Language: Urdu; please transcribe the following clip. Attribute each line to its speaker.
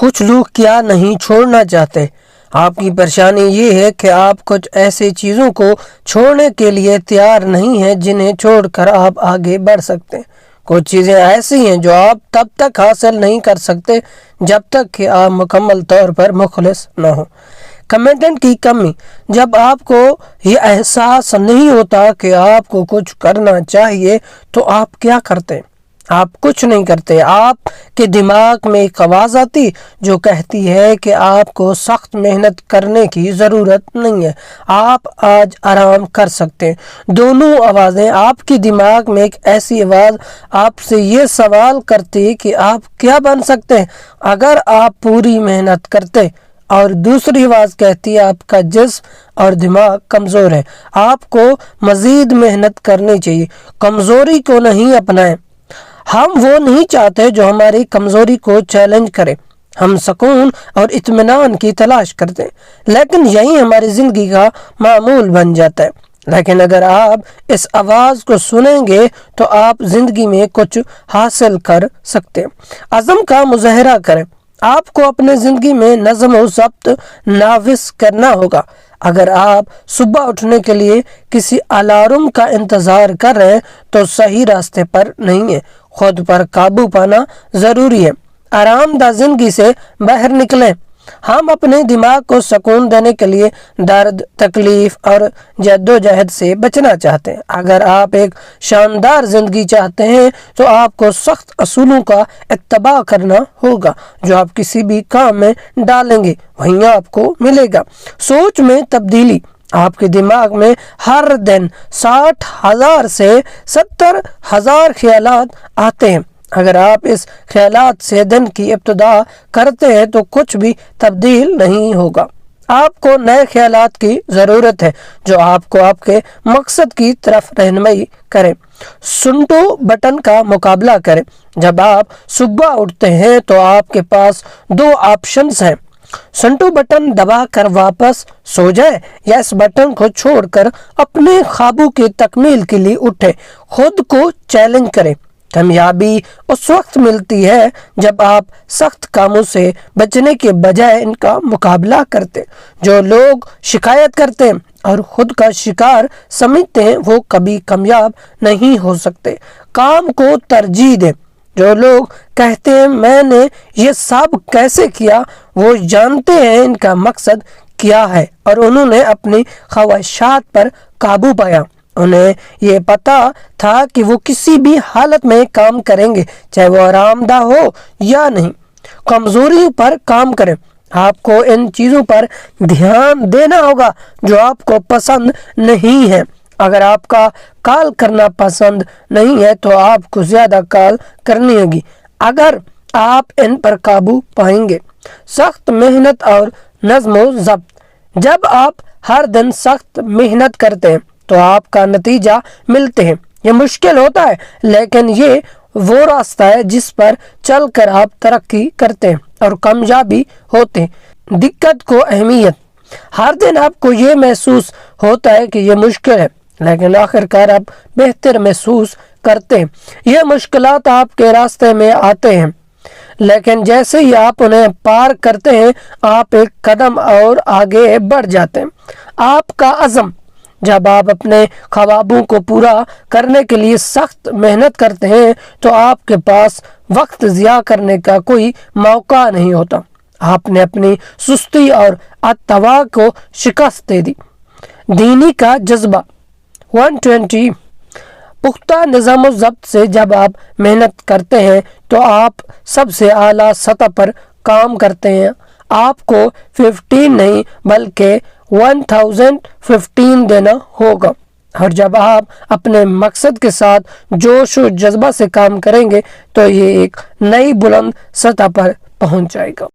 Speaker 1: کچھ لوگ کیا نہیں چھوڑنا چاہتے؟ آپ کی پریشانی یہ ہے کہ آپ کچھ ایسی چیزوں کو چھوڑنے کے لیے تیار نہیں ہیں جنہیں چھوڑ کر آپ آگے بڑھ سکتے ہیں۔ کچھ چیزیں ایسی ہیں جو آپ تب تک حاصل نہیں کر سکتے جب تک کہ آپ مکمل طور پر مخلص نہ ہوں۔ کمٹمنٹ کی کمی: جب آپ کو یہ احساس نہیں ہوتا کہ آپ کو کچھ کرنا چاہیے تو آپ کیا کرتے ہیں؟ آپ کچھ نہیں کرتے۔ آپ کے دماغ میں ایک آواز آتی جو کہتی ہے کہ آپ کو سخت محنت کرنے کی ضرورت نہیں ہے، آپ آج آرام کر سکتے ہیں۔ دونوں آوازیں، آپ کی دماغ میں ایک ایسی آواز آپ سے یہ سوال کرتی کہ آپ کیا بن سکتے ہیں اگر آپ پوری محنت کرتے، اور دوسری آواز کہتی ہے آپ کا جسم اور دماغ کمزور ہے، آپ کو مزید محنت کرنی چاہیے، کمزوری کو نہیں اپنائیں۔ ہم وہ نہیں چاہتے جو ہماری کمزوری کو چیلنج کرے، ہم سکون اور اطمینان کی تلاش کرتے ہیں، لیکن یہی ہماری زندگی کا معمول بن جاتا ہے۔ لیکن اگر آپ اس آواز کو سنیں گے تو آپ زندگی میں کچھ حاصل کر سکتے ہیں۔ عزم کا مظاہرہ کریں۔ آپ کو اپنے زندگی میں نظم و ضبط نافذ کرنا ہوگا۔ اگر آپ صبح اٹھنے کے لیے کسی الارم کا انتظار کر رہے ہیں تو صحیح راستے پر نہیں ہیں۔ خود پر قابو پانا ضروری ہے۔ آرام دہ زندگی سے باہر نکلیں۔ ہم اپنے دماغ کو سکون دینے کے لیے درد، تکلیف اور جدوجہد سے بچنا چاہتے ہیں۔ اگر آپ ایک شاندار زندگی چاہتے ہیں تو آپ کو سخت اصولوں کا اتباع کرنا ہوگا۔ جو آپ کسی بھی کام میں ڈالیں گے وہیں آپ کو ملے گا۔ سوچ میں تبدیلی: آپ کے دماغ میں ہر دن 60,000 سے 70,000 خیالات آتے ہیں۔ اگر آپ اس خیالات سے دن کی ابتدا کرتے ہیں تو کچھ بھی تبدیل نہیں ہوگا۔ آپ کو نئے خیالات کی ضرورت ہے جو آپ کو آپ کے مقصد کی طرف رہنمائی کریں۔ سنٹو بٹن کا مقابلہ کریں۔ جب آپ صبح اٹھتے ہیں تو آپ کے پاس دو آپشنز ہیں: سنٹو بٹن دبا کر واپس سو جائے یا اس بٹن کو چھوڑ کر اپنے خوابوں کی تکمیل کے لیے اٹھے۔ خود کو چیلنج کریں۔ کامیابی اس وقت ملتی ہے جب آپ سخت کاموں سے بچنے کے بجائے ان کا مقابلہ کرتے ہیں۔ جو لوگ شکایت کرتے ہیں اور خود کا شکار سمجھتے ہیں وہ کبھی کامیاب نہیں ہو سکتے۔ کام کو ترجیح دیں۔ جو لوگ کہتے ہیں میں نے یہ سب کیسے کیا، وہ جانتے ہیں ان کا مقصد کیا ہے اور انہوں نے اپنی خواہشات پر قابو پایا۔ انہیں یہ پتا تھا کہ وہ کسی بھی حالت میں کام کریں گے، چاہے وہ آرام دہ ہو یا نہیں۔ کمزوریوں پر کام کریں۔ آپ کو ان چیزوں پر دھیان دینا ہوگا جو آپ کو پسند نہیں ہے۔ اگر آپ کا کال کرنا پسند نہیں ہے تو آپ کو زیادہ کال کرنی ہوگی اگر آپ ان پر قابو پائیں گے۔ سخت محنت اور نظم و ضبط: جب آپ ہر دن سخت محنت کرتے ہیں تو آپ کا نتیجہ ملتے ہیں۔ یہ مشکل ہوتا ہے لیکن یہ وہ راستہ ہے جس پر چل کر آپ ترقی کرتے ہیں اور کامیابی ہوتے ہیں۔ دقت کو اہمیت: ہر دن آپ کو یہ محسوس ہوتا ہے کہ یہ مشکل ہے لیکن آخر کار آپ بہتر محسوس کرتے ہیں۔ یہ مشکلات آپ کے راستے میں آتے ہیں لیکن جیسے ہی آپ انہیں پار کرتے ہیں آپ ایک قدم اور آگے بڑھ جاتے ہیں۔ آپ کا عزم: جب آپ اپنے خوابوں کو پورا کرنے کے لیے سخت محنت کرتے ہیں تو آپ کے پاس وقت ضیاع کرنے کا کوئی موقع نہیں ہوتا۔ آپ نے اپنی سستی اور اتوا کو شکست دے دی۔ دینی کا جذبہ: 120 پختہ نظام و ضبط سے جب آپ محنت کرتے ہیں تو آپ سب سے اعلیٰ سطح پر کام کرتے ہیں۔ آپ کو 15 نہیں بلکہ 1015 دینا ہوگا، اور جب آپ اپنے مقصد کے ساتھ جوش و جذبہ سے کام کریں گے تو یہ ایک نئی بلند سطح پر پہنچ جائے گا۔